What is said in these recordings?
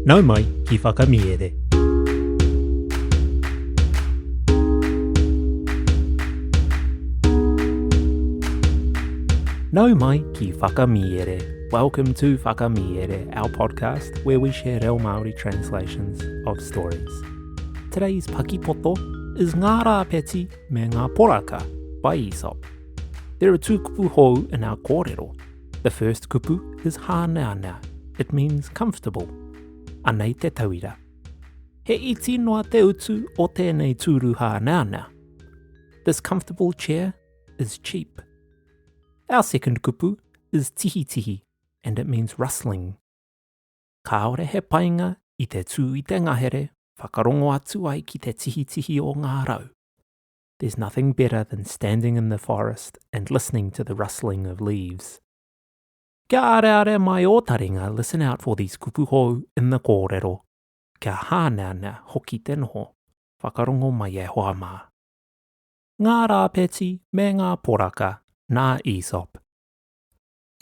Nau mai ki whakamiere. Nau mai ki whakamiere. Welcome to Whakamiere, our podcast where we share reo Māori translations of stories. Today's Paki Poto is Ngā Rāpeti me Ngā Poraka by Aesop. There are two kupu hou in our kōrero. The first kupu is hāneanea. It means comfortable. Anei te tauira. He iti noa te utu o tēnei tūru hāneanea. This comfortable chair is cheap. Our second kupu is tihi tihi, and it means rustling. Kāore he painga i te tū i te ngahere, whakarongo atu ai ki te tihi tihi o ngā rau. There's nothing better than standing in the forest and listening to the rustling of leaves. Kia are mai o taringa, listen out for these kupu hou in the kōrero. Kia hāneanea hoki te noho, whakarongo mai e hoa mā. Ngā Rāpeti me Ngā Poraka, nā Aesop.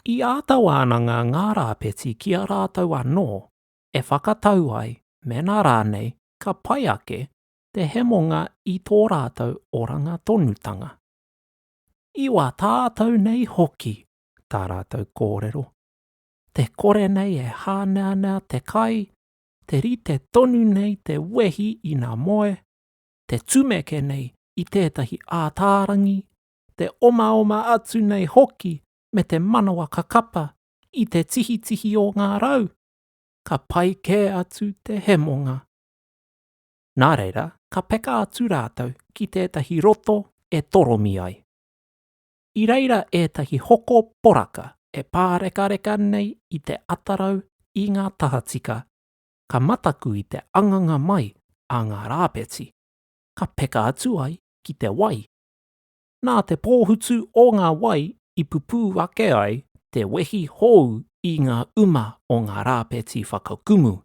I ātau ananga ngā rāpeti ki a rātau anō, e whakatau ai, me nā rānei, ka pai ake, te hemonga i tō rātau oranga tonutanga. Iwa tātou nei hoki, tā rātau kōrero. Te kore nei e hāneanea te kai, te rite tonu nei te wehi i ngā moe, te tumeke nei i tētahi ātārangi, te oma atu nei hoki me te manawa kakapa i te tihi tihi o ngā rau, ka pai kē atu te hemonga. Nā reira, ka peka atu rātou ki tētahi roto e toromi ai. I reira ētahi hoko poraka e pārekareka nei i te atarau i ngā tahatika, ka mataku i te anganga mai a ngā rāpeti, ka peka atu ai ki te wai. Nā te pōhutu o ngā wai i pupu ake ai te wehi hou i ngā uma o ngā rāpeti whakakumu.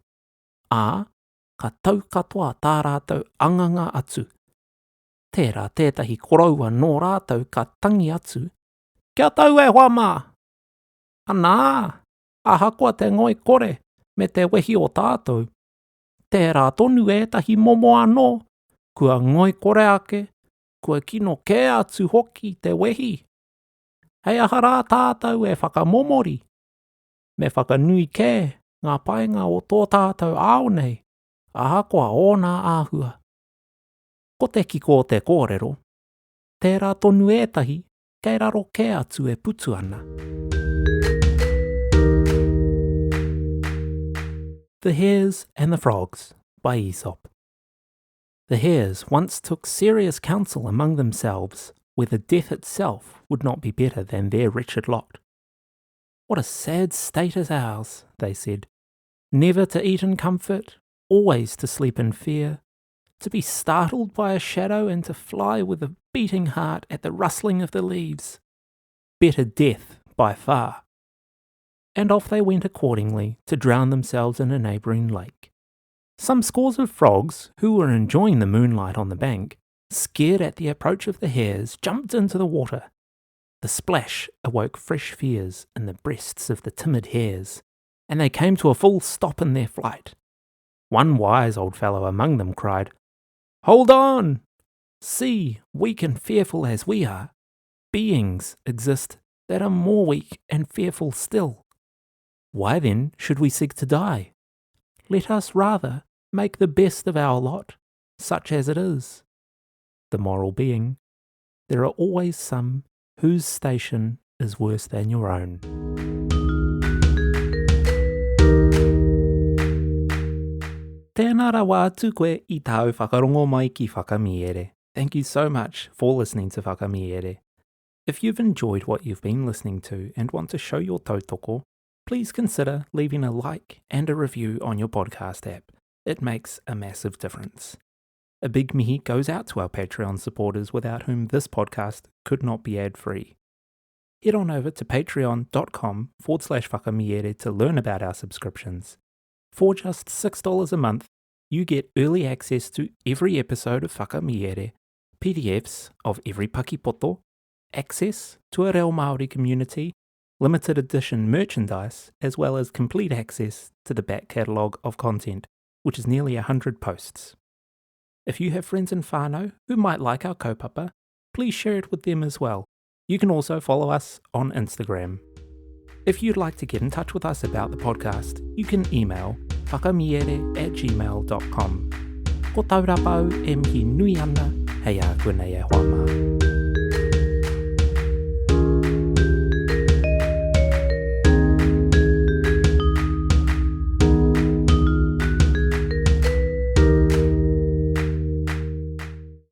Ā, ka tau katoa tā rātou anganga atu. Tērā tētahi koraua nō rātou ka tangi atu. Kia tau e hoa mā! Anā, ahakoa te ngoi kore me te wehi o tātou. Tērā tonu ētahi momo anō, kua ngoi kore ake, kua kino kē atu hoki te wehi. Hei aha rā tātou e whakamomori. Me whakanui kē ngā painga o tō tātou ao nei, ahakoa o nā āhua. Ko te kiko te kōrero, tērā tonu ētahi, kei raro kē atu e putu ana. The Hares and the Frogs by Aesop. The hares once took serious counsel among themselves whether death itself would not be better than their wretched lot. What a sad state is ours, they said, never to eat in comfort, always to sleep in fear, to be startled by a shadow and to fly with a beating heart at the rustling of the leaves. Better death by far. And off they went accordingly to drown themselves in a neighbouring lake. Some scores of frogs, who were enjoying the moonlight on the bank, scared at the approach of the hares, jumped into the water. The splash awoke fresh fears in the breasts of the timid hares, and they came to a full stop in their flight. One wise old fellow among them cried, "Hold on! See, weak and fearful as we are, beings exist that are more weak and fearful still. Why then should we seek to die? Let us rather make the best of our lot, such as it is." The moral being, there are always some whose station is worse than your own. Tēnā rawa atu koe I tāu whakarongo mai ki whakamiere. Thank you so much for listening to Whakamiere. If you've enjoyed what you've been listening to and want to show your tautoko, please consider leaving a like and a review on your podcast app. It makes a massive difference. A big mihi goes out to our Patreon supporters without whom this podcast could not be ad-free. Head on over to patreon.com/whakamiere to learn about our subscriptions. For just $6 a month, you get early access to every episode of Whakamiere, PDFs of every Paki Poto, access to a reo Māori community, limited edition merchandise, as well as complete access to the back catalogue of content, which is nearly 100 posts. If you have friends in whānau who might like our kaupapa, please share it with them as well. You can also follow us on Instagram. If you'd like to get in touch with us about the podcast, you can email whakamiere@gmail.com. Ko taurapa e mihi nui ana, hei a koenei e hoa mā.